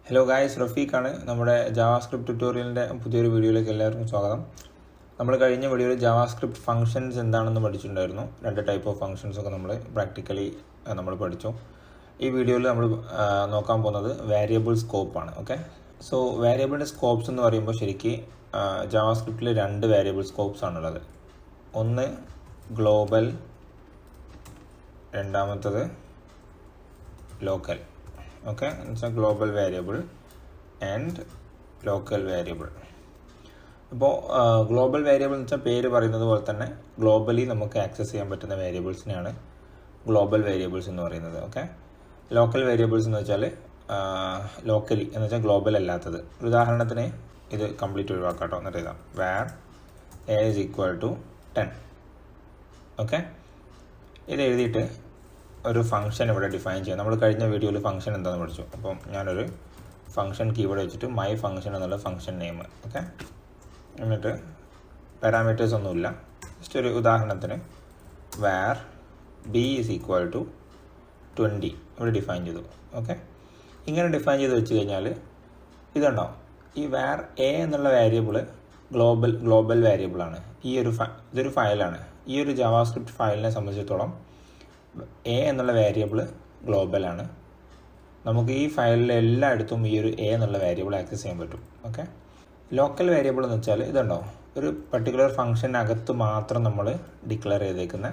Hello guys, Rafeeque ആണ് നമ്മുടെ JavaScript ട്യൂട്ടോറിയലിൻ്റെ പുതിയൊരു വീഡിയോയിലേക്ക് എല്ലാവർക്കും സ്വാഗതം. നമ്മൾ കഴിഞ്ഞ വീഡിയോയിൽ ജാവാസ്ക്രിപ്റ്റ് ഫംഗ്ഷൻസ് എന്താണെന്ന് പഠിച്ചിട്ടുണ്ടായിരുന്നു. രണ്ട് ടൈപ്പ് ഓഫ് ഫംഗ്ഷൻസ് ഒക്കെ നമ്മൾ പ്രാക്ടിക്കലി നമ്മൾ പഠിച്ചു. ഈ വീഡിയോയിൽ നമ്മൾ നോക്കാൻ പോകുന്നത് വേരിയബിൾ സ്കോപ്പാണ്. ഓക്കെ, സോ വേരിയബിളിൻ്റെ സ്കോപ്സ് എന്ന് പറയുമ്പോൾ ശരിക്ക് ജാവാസ്ക്രിപ്റ്റിൽ രണ്ട് വേരിയബിൾ സ്കോപ്സ് ആണുള്ളത്. ഒന്ന് ഗ്ലോബൽ, രണ്ടാമത്തത് local. Okay, it's a global variable and local variable. അപ്പോൾ ഗ്ലോബൽ വേരിയബിൾ എന്ന് വെച്ചാൽ പേര് പറയുന്നത് പോലെ തന്നെ ഗ്ലോബലി നമുക്ക് ആക്സസ് ചെയ്യാൻ പറ്റുന്ന വേരിയബിൾസിനെയാണ് ഗ്ലോബൽ വേരിയബിൾസ് എന്ന് പറയുന്നത്. ഓക്കെ, ലോക്കൽ വേരിയബിൾസ് എന്ന് വെച്ചാൽ ലോക്കലി എന്ന് വെച്ചാൽ ഗ്ലോബൽ അല്ലാത്തത്. ഒരു ഉദാഹരണത്തിന് ഇത് കംപ്ലീറ്റ് ഒഴിവാക്കാട്ടോ, എന്നിട്ട് എഴുതാം var a is equal to 10. Okay, ഇത് എഴുതിയിട്ട് ഒരു ഫംഗ്ഷൻ ഇവിടെ ഡിഫൈൻ ചെയ്യാം. നമ്മൾ കഴിഞ്ഞ വീഡിയോയിൽ ഫംഗ്ഷൻ എന്താണെന്ന് പഠിച്ചു. അപ്പം ഞാനൊരു ഫംഗ്ഷൻ കീവേഡ് വെച്ചിട്ട് മൈ ഫംഗ്ഷൻ എന്നുള്ള ഫംഗ്ഷൻ നെയിം. ഓക്കെ, എന്നിട്ട് പാരാമീറ്റേഴ്സ് ഒന്നുമില്ല, ജസ്റ്റ് ഒരു ഉദാഹരണത്തിന് var b is equal to 20 ഇവിടെ ഡിഫൈൻ ചെയ്തു. ഓക്കെ, ഇങ്ങനെ ഡിഫൈൻ ചെയ്ത് വെച്ച് കഴിഞ്ഞാൽ ഇതുണ്ടോ, ഈ വേർ എ എന്നുള്ള വേരിയബിൾ ഗ്ലോബൽ വേരിയബിളാണ്. ഇതൊരു ഫയലാണ്. ഈ ഒരു ജാവാസ്ക്രിപ്റ്റ് ഫയലിനെ സംബന്ധിച്ചിടത്തോളം എ എന്നുള്ള വേരിയബിൾ ഗ്ലോബലാണ്. നമുക്ക് ഈ ഫയലിൽ എല്ലായിടത്തും ഈ ഒരു എ എന്നുള്ള വേരിയബിൾ ആക്സസ് ചെയ്യാൻ പറ്റും. ഓക്കെ, ലോക്കൽ വേരിയബിൾ എന്ന് വെച്ചാൽ ഇതുണ്ടോ, ഒരു പർട്ടിക്കുലർ ഫംഗ്ഷനകത്ത് മാത്രം നമ്മൾ ഡിക്ലെയർ ചെയ്തേക്കുന്ന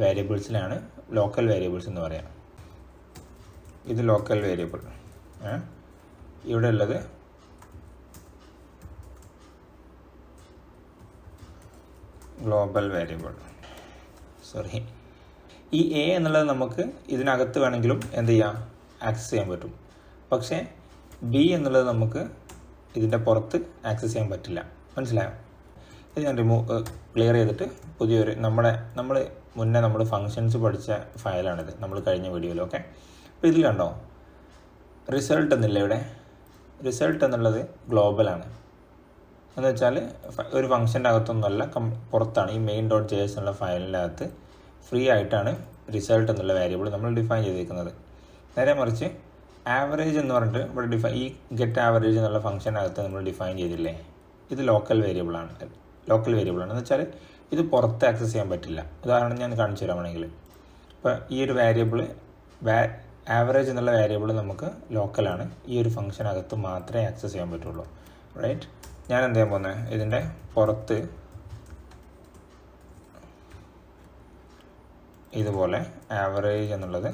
വേരിയബിൾസിനാണ് ലോക്കൽ വേരിയബിൾസ് എന്ന് പറയാം. ഇത് ലോക്കൽ വേരിയബിൾ. ഇവിടെ ഉള്ളത് ഗ്ലോബൽ വേരിയബിൾ. സോറി, ഈ എ എന്നുള്ളത് നമുക്ക് ഇതിനകത്ത് വേണമെങ്കിലും എന്ത് ചെയ്യാം, ആക്സസ് ചെയ്യാൻ പറ്റും. പക്ഷേ ബി എന്നുള്ളത് നമുക്ക് ഇതിൻ്റെ പുറത്ത് ആക്സസ് ചെയ്യാൻ പറ്റില്ല. മനസ്സിലായോ? ഇത് ഞാൻ ക്ലിയർ ചെയ്തിട്ട് പുതിയൊരു നമ്മൾ മുന്നേ നമ്മൾ ഫങ്ഷൻസ് പഠിച്ച ഫയലാണിത്, നമ്മൾ കഴിഞ്ഞ വീഡിയോയിൽ. ഓക്കെ, അപ്പോൾ ഇതിൽ കണ്ടോ റിസൾട്ട് എന്നില്ല. ഇവിടെ റിസൾട്ട് എന്നുള്ളത് ഗ്ലോബലാണ്. എന്ന് വെച്ചാൽ ഒരു ഫംഗ്ഷൻ്റെ അകത്തൊന്നുമല്ല, പുറത്താണ്. ഈ മെയിൻ ഡോട്ട് ജെ എസ് എന്നുള്ള ഫയലിൻ്റെ അകത്ത് ഫ്രീ ആയിട്ടാണ് റിസൾട്ട് എന്നുള്ള വേരിയബിൾ നമ്മൾ ഡിഫൈൻ ചെയ്തിരിക്കുന്നത്. നേരെ മറിച്ച് ആവറേജ് എന്ന് പറഞ്ഞിട്ട് ഇവിടെ ഈ ഗെറ്റ് ആവറേജ് എന്നുള്ള ഫംഗ്ഷനകത്ത് നമ്മൾ ഡിഫൈൻ ചെയ്തില്ലേ, ഇത് ലോക്കൽ വേരിയബിളാണ്. എന്ന് വെച്ചാൽ ഇത് പുറത്ത് ആക്സസ് ചെയ്യാൻ പറ്റില്ല. ഉദാഹരണം ഞാൻ കാണിച്ചു തരാമെങ്കിൽ, ഇപ്പോൾ ഈ ഒരു വേരിയബിൾ ആവറേജ് എന്നുള്ള വേരിയബിൾ നമുക്ക് ലോക്കലാണ്. ഈ ഒരു ഫംഗ്ഷനകത്ത് മാത്രമേ ആക്സസ് ചെയ്യാൻ പറ്റുള്ളൂ. റൈറ്റ്, ഞാൻ എന്ത് ചെയ്യാൻ പോകുന്നത്, ഇതിൻ്റെ പുറത്ത് ഇതുപോലെ ആവറേജ് എന്നുള്ളത്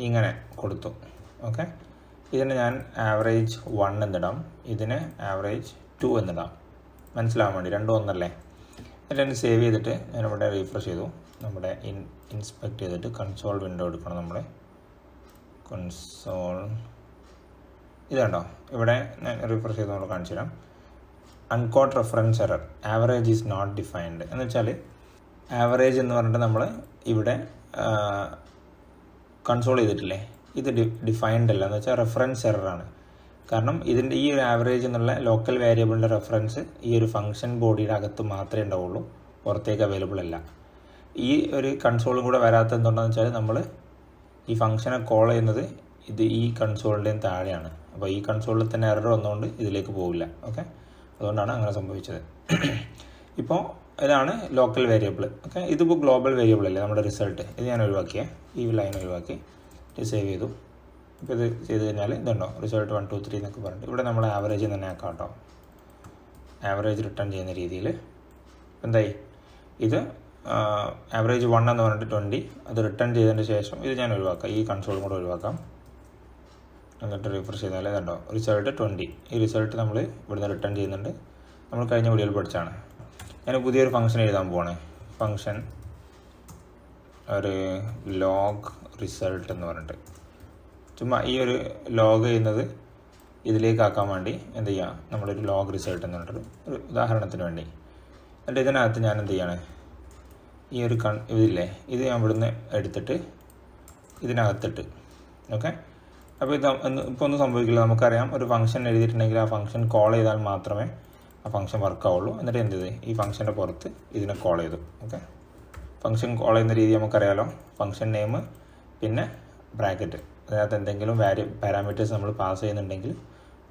ഇങ്ങനെ കൊടുത്തു. ഓക്കെ, ഇതിന് ഞാൻ ആവറേജ് 1 എന്നിടാം, ഇതിന് ആവറേജ് 2 എന്നിടാം. മനസ്സിലാവാൻ വേണ്ടി, രണ്ടും ഒന്നല്ലേ. എന്നിട്ട് എന്നെ സേവ് ചെയ്തിട്ട് ഞാനിവിടെ റീഫ്രഷ് ചെയ്തു. നമ്മുടെ ഇൻസ്പെക്ട് ചെയ്തിട്ട് കൺസോൾ വിൻഡോ എടുക്കണം. നമ്മൾ കൺസോൾ ഇത് കണ്ടോ, ഇവിടെ ഞാൻ റീഫ്രഷ് ചെയ്ത് നമ്മൾ കാണിച്ചു തരാം. Uncaught reference error, average is not defined. എന്ന് വെച്ചാൽ ആവറേജ് എന്ന് പറഞ്ഞിട്ട് നമ്മൾ ഇവിടെ കൺസോൾ ചെയ്തിട്ടില്ലേ, ഇത് ഡിഫൈൻഡ് അല്ല. എന്ന് വെച്ചാൽ റെഫറൻസ് എററാണ്. കാരണം ഇതിൻ്റെ ഈ ഒരു ആവറേജ് എന്നുള്ള ലോക്കൽ വേരിയബിളിൻ്റെ റെഫറൻസ് ഈ ഒരു ഫംഗ്ഷൻ ബോഡിയുടെ അകത്ത് മാത്രമേ ഉണ്ടാവുള്ളൂ, പുറത്തേക്ക് അവൈലബിൾ അല്ല. ഈ ഒരു കൺസോളും കൂടെ വരാത്തത് എന്തുകൊണ്ടാണെന്ന് വെച്ചാൽ നമ്മൾ ഈ ഫംഗ്ഷനെ കോൾ ചെയ്യുന്നത് ഈ കൺസോളിൻ്റെയും താഴെയാണ്. അപ്പോൾ ഈ കൺസോളിൽ തന്നെ എറർ വന്നുകൊണ്ട് ഇതിലേക്ക് പോകില്ല. ഓക്കെ, അതുകൊണ്ടാണ് അങ്ങനെ സംഭവിച്ചത്. ഇപ്പോൾ ഇതാണ് ലോക്കൽ വേരിയബിൾ. ഓക്കെ, ഇതിപ്പോൾ ഗ്ലോബൽ വേരിയബിൾ അല്ലേ നമ്മുടെ റിസൾട്ട്. ഇത് ഞാൻ ഒഴിവാക്കിയേ, ഈ ലൈൻ ഒഴിവാക്കി ഇത് സേവ് ചെയ്തു. ഇപ്പോൾ ഇത് ചെയ്ത് കഴിഞ്ഞാൽ ഇതുണ്ടോ, റിസൾട്ട് 1 2 3 എന്നൊക്കെ പറഞ്ഞിട്ട് ഇവിടെ നമ്മൾ ആവറേജ് തന്നെ ആക്കാം കേട്ടോ. ആവറേജ് റിട്ടേൺ ചെയ്യുന്ന രീതിയിൽ എന്തായി, ഇത് ആവറേജ് 1 എന്ന് പറഞ്ഞിട്ട് 20 അത് റിട്ടേൺ ചെയ്തതിന് ശേഷം ഇത് ഞാൻ ഒഴിവാക്കാം, ഈ കൺസോളും കൂടെ ഒഴിവാക്കാം. എന്നിട്ട് റിഫ്രഷ് ചെയ്താൽ ഇതുണ്ടോ, റിസൾട്ട് 20. ഈ റിസൾട്ട് നമ്മൾ ഇവിടുന്ന് റിട്ടേൺ ചെയ്യുന്നുണ്ട്. നമ്മൾ കഴിഞ്ഞ വീഡിയോയിൽ പഠിച്ചാണ്. ഞാൻ പുതിയൊരു ഫംഗ്ഷൻ എഴുതാൻ പോവാണ്. ഫംഗ്ഷൻ ഒരു ലോഗ് റിസൾട്ട് എന്ന് പറഞ്ഞിട്ട്, ചുമ്മാ ഈ ഒരു ലോഗ് ചെയ്യുന്നത് ഇതിലേക്കാക്കാൻ വേണ്ടി എന്ത് ചെയ്യാം, നമ്മളൊരു ലോഗ് റിസൾട്ട് എന്ന് പറഞ്ഞിട്ടൊരു ഉദാഹരണത്തിന് വേണ്ടി. എന്നിട്ട് ഇതിനകത്ത് ഞാൻ എന്ത് ചെയ്യാണ്, ഈ ഒരു ഇതില്ലേ, ഇത് ഞാൻ ഇവിടുന്ന് എടുത്തിട്ട് ഇതിനകത്തിട്ട്. ഓക്കെ, അപ്പോൾ ഇപ്പോൾ ഒന്നും സംഭവിക്കില്ല. നമുക്കറിയാം, ഒരു ഫംഗ്ഷൻ എഴുതിയിട്ടുണ്ടെങ്കിൽ ആ ഫംഗ്ഷൻ കോൾ ചെയ്താൽ മാത്രമേ ആ ഫംഗ്ഷൻ വർക്ക് ആവുള്ളൂ. എന്നിട്ട് എന്ത് ചെയ്ത് ഈ ഫംഗ്ഷൻ്റെ പുറത്ത് ഇതിനെ കോൾ ചെയ്തു. ഓക്കെ, ഫംഗ്ഷൻ കോൾ ചെയ്യുന്ന രീതി നമുക്കറിയാലോ. ഫംഗ്ഷൻ നെയിം പിന്നെ ബ്രാക്കറ്റ്, അതിനകത്ത് എന്തെങ്കിലും പാരാമീറ്റേഴ്സ് നമ്മൾ പാസ് ചെയ്യുന്നുണ്ടെങ്കിൽ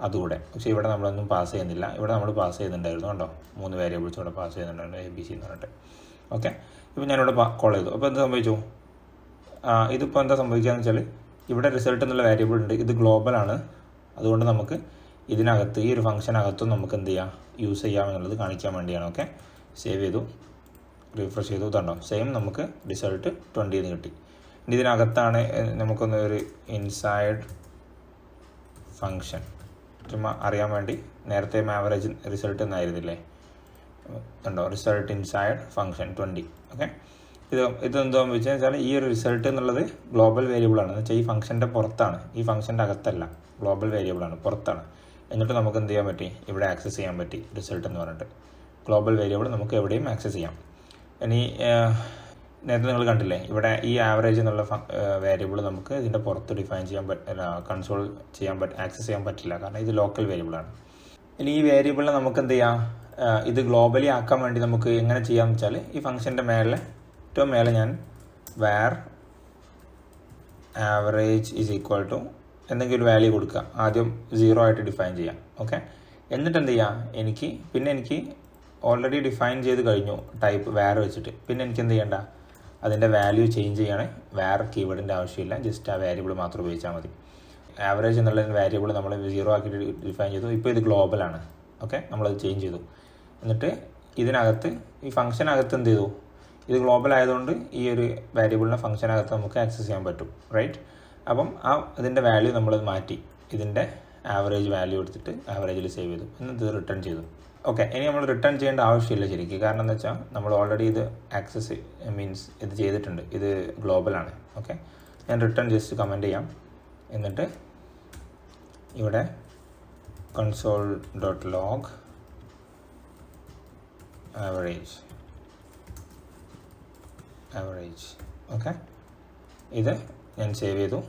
അതുകൂടെ. പക്ഷേ ഇവിടെ നമ്മളൊന്നും പാസ് ചെയ്യുന്നില്ല. ഇവിടെ നമ്മൾ പാസ് ചെയ്യുന്നുണ്ടായിരുന്നു കണ്ടോ, 3 വേരിയബിൾസ് ഇവിടെ പാസ് ചെയ്യുന്നുണ്ടായിരുന്നു, ABC എന്ന് പറഞ്ഞിട്ട്. ഓക്കെ, ഇപ്പോൾ ഞാനിവിടെ കോൾ ചെയ്തു. അപ്പോൾ എന്ത് സംഭവിച്ചു? ഇതിപ്പോൾ എന്താ സംഭവിക്കുകയെന്ന് വെച്ചാൽ ഇവിടെ റിസൾട്ട് എന്നുള്ള വേരിയബിൾ ഉണ്ട്, ഇത് ഗ്ലോബലാണ്. അതുകൊണ്ട് നമുക്ക് ഇതിനകത്ത് ഈ ഒരു ഫംഗ്ഷനകത്തും നമുക്ക് എന്ത് ചെയ്യാം, യൂസ് ചെയ്യാം എന്നുള്ളത് കാണിക്കാൻ വേണ്ടിയാണ്. ഓക്കെ, സേവ് ചെയ്തു, റിഫ്രഷ് ചെയ്തു, ഇതുണ്ടോ സെയിം നമുക്ക് റിസൾട്ട് 20 എന്ന് കിട്ടി. ഇനി ഇതിനകത്താണ് നമുക്കൊന്ന് ഒരു ഇൻസൈഡ് ഫംഗ്ഷൻ ചുമ്മാ അറിയാൻ വേണ്ടി, നേരത്തെ ആവറേജ് റിസൾട്ട് എന്നായിരുന്നില്ലേ, ഉണ്ടോ റിസൾട്ട് ഇൻസൈഡ് ഫംഗ്ഷൻ 20. ഓക്കെ, ഇതെന്താണെന്ന് വെച്ചാൽ ഈ ഒരു റിസൾട്ട് എന്നുള്ളത് ഗ്ലോബൽ വേരിയബിളാണ്. എന്ന് വെച്ചാൽ ഈ ഫംഗ്ഷൻ്റെ പുറത്താണ്, ഈ ഫംഗ്ഷൻ്റെ അകത്തല്ല, ഗ്ലോബൽ വേരിയബിളാണ്, പുറത്താണ്. എന്നിട്ട് നമുക്ക് എന്ത് ചെയ്യാൻ പറ്റി, ഇവിടെ ആക്സസ് ചെയ്യാൻ പറ്റി റിസൾട്ട് എന്ന് പറഞ്ഞിട്ട്. ഗ്ലോബൽ വേരിയബിൾ നമുക്ക് എവിടെയും ആക്സസ് ചെയ്യാം. ഇനി നേരത്തെ നിങ്ങൾ കണ്ടില്ലേ, ഇവിടെ ഈ ആവറേജ് എന്നുള്ള വേരിയബിൾ നമുക്ക് ഇതിൻ്റെ പുറത്ത് ഡിഫൈൻ ചെയ്യാൻ കൺസോൾ ആക്സസ് ചെയ്യാൻ പറ്റില്ല, കാരണം ഇത് ലോക്കൽ വേരിയബിളാണ്. ഇനി ഈ വേരിയബിളിനെ നമുക്ക് എന്ത് ചെയ്യാം, ഇത് ഗ്ലോബലി ആക്കാൻ വേണ്ടി നമുക്ക് എങ്ങനെ ചെയ്യാമെന്ന് വെച്ചാൽ, ഈ ഫംഗ്ഷൻ്റെ ഏറ്റവും മേലെ ഞാൻ var average is equal to എന്തെങ്കിലും ഒരു വാല്യൂ കൊടുക്കുക. ആദ്യം 0 ആയിട്ട് ഡിഫൈൻ ചെയ്യാം. ഓക്കെ, എന്നിട്ട് എന്ത് ചെയ്യാം, എനിക്ക് ഓൾറെഡി ഡിഫൈൻ ചെയ്ത് കഴിഞ്ഞു ടൈപ്പ് വേർ വെച്ചിട്ട്. പിന്നെ എനിക്ക് എന്ത് ചെയ്യണ്ട, അതിൻ്റെ വാല്യൂ ചേഞ്ച് ചെയ്യണേ. വേർ കീവേഡിൻ്റെ ആവശ്യമില്ല, ജസ്റ്റ് ആ വേരിയബിൾ മാത്രം ഉപയോഗിച്ചാൽ മതി. ആവറേജ് എന്നുള്ള വേരിയബിൾ നമ്മൾ 0 ആക്കിയിട്ട് ഡിഫൈൻ ചെയ്തു. ഇപ്പോൾ ഇത് ഗ്ലോബലാണ്. ഓക്കെ, നമ്മളത് ചേഞ്ച് ചെയ്തു. എന്നിട്ട് ഇതിനകത്ത് ഈ ഫംഗ്ഷനകത്ത് എന്ത് ചെയ്തു, ഇത് ഗ്ലോബൽ ആയതുകൊണ്ട് ഈ ഒരു വേരിയബിളിനെ ഫംഗ്ഷനകത്ത് നമുക്ക് ആക്സസ് ചെയ്യാൻ പറ്റും, റൈറ്റ്. അപ്പം ഇതിൻ്റെ വാല്യൂ നമ്മളത് മാറ്റി, ഇതിൻ്റെ ആവറേജ് വാല്യൂ എടുത്തിട്ട് ആവറേജിൽ സേവ് ചെയ്തു, എന്നിട്ട് ഇത് റിട്ടേൺ ചെയ്തു. ഓക്കെ, ഇനി നമ്മൾ റിട്ടേൺ ചെയ്യേണ്ട ആവശ്യമില്ല ശരിക്കും. കാരണം എന്ന് വെച്ചാൽ നമ്മൾ ഓൾറെഡി ഇത് ആക്സസ് ഇത് ചെയ്തിട്ടുണ്ട്, ഇത് ഗ്ലോബലാണ്. ഓക്കെ, ഞാൻ റിട്ടേൺ ജസ്റ്റ് കമൻറ്റ് ചെയ്യാം. എന്നിട്ട് ഇവിടെ console.log average. ഓക്കെ, ഇത് ഞാൻ സേവ് ചെയ്തു,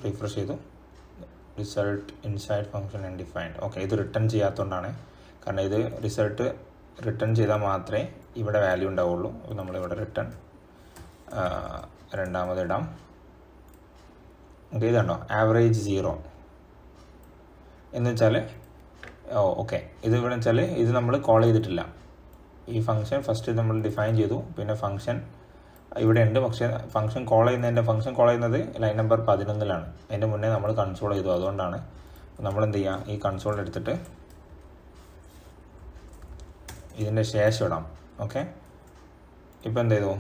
റിഫ്രഷ് ചെയ്തു, result inside function undefined. Okay, ഇത് റിട്ടേൺ ചെയ്യാത്തതുകൊണ്ടാണ്, കാരണം ഇത് റിസൾട്ട് റിട്ടേൺ ചെയ്താൽ മാത്രമേ ഇവിടെ വാല്യൂ ഉണ്ടാവുള്ളൂ. അപ്പോൾ നമ്മളിവിടെ റിട്ടേൺ രണ്ടാമത് ഇടാം. ഓക്കെ, ഇതുണ്ടോ ആവറേജ് 0 എന്ന് വെച്ചാൽ, ഓക്കെ, ഇത് ഇവിടെ വെച്ചാൽ ഇത് നമ്മൾ കോൾ ചെയ്തിട്ടില്ല. ഈ ഫംഗ്ഷൻ ഫസ്റ്റ് നമ്മൾ ഡിഫൈൻ ചെയ്തു, പിന്നെ ഫംഗ്ഷൻ ഇവിടെ ഉണ്ട്. പക്ഷേ ഫംഗ്ഷൻ കോൾ ചെയ്യുന്നത് ലൈൻ നമ്പർ 11-ലാണ്. അതിൻ്റെ മുന്നേ നമ്മൾ കൺസോൾ ചെയ്തു. അതുകൊണ്ടാണ് നമ്മൾ എന്ത് ചെയ്യുക, ഈ കൺസോൾ എടുത്തിട്ട് ഇതിൻ്റെ ശേഷം ഇടാം. ഓക്കെ, ഇപ്പോൾ എന്ത് ചെയ്തു,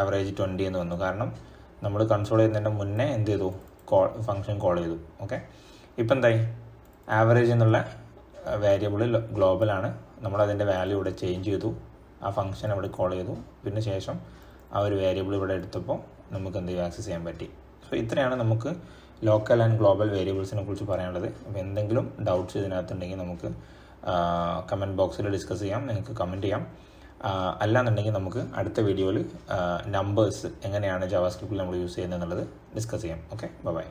ആവറേജ് 20 എന്ന് വന്നു. കാരണം നമ്മൾ കൺസോൾ ചെയ്യുന്നതിൻ്റെ മുന്നേ എന്ത് ചെയ്തു, ഫംഗ്ഷൻ കോൾ ചെയ്തു. ഓക്കെ, ഇപ്പം എന്തായി, ആവറേജ് എന്നുള്ള വേരിയബിൾ ഗ്ലോബലാണ്. നമ്മളതിൻ്റെ വാല്യൂ ഇവിടെ ചേഞ്ച് ചെയ്തു, ആ ഫംഗ്ഷൻ ഇവിടെ കോൾ ചെയ്തു, പിന്നെ ശേഷം ആ ഒരു വേരിയബിൾ ഇവിടെ എടുത്തപ്പോൾ നമുക്ക് എന്ത് ആക്സസ് ചെയ്യാൻ പറ്റി. സോ ഇത്രയാണ് നമുക്ക് ലോക്കൽ ആൻഡ് ഗ്ലോബൽ വേരിയബിൾസിനെ കുറിച്ച് പറയാനുള്ളത്. അപ്പോൾ എന്തെങ്കിലും ഡൗട്ട്സ് ഇതിനകത്തുണ്ടെങ്കിൽ നമുക്ക് കമൻറ്റ് ബോക്സിൽ ഡിസ്കസ് ചെയ്യാം, നിങ്ങൾക്ക് കമൻറ്റ് ചെയ്യാം. അല്ലാന്നുണ്ടെങ്കിൽ നമുക്ക് അടുത്ത വീഡിയോയിൽ നമ്പേഴ്സ് എങ്ങനെയാണ് ജാവാസ്ക്രിപ്റ്റിൽ നമ്മൾ യൂസ് ചെയ്യുന്നത് എന്നുള്ളത് ഡിസ്കസ് ചെയ്യാം. Okay, by.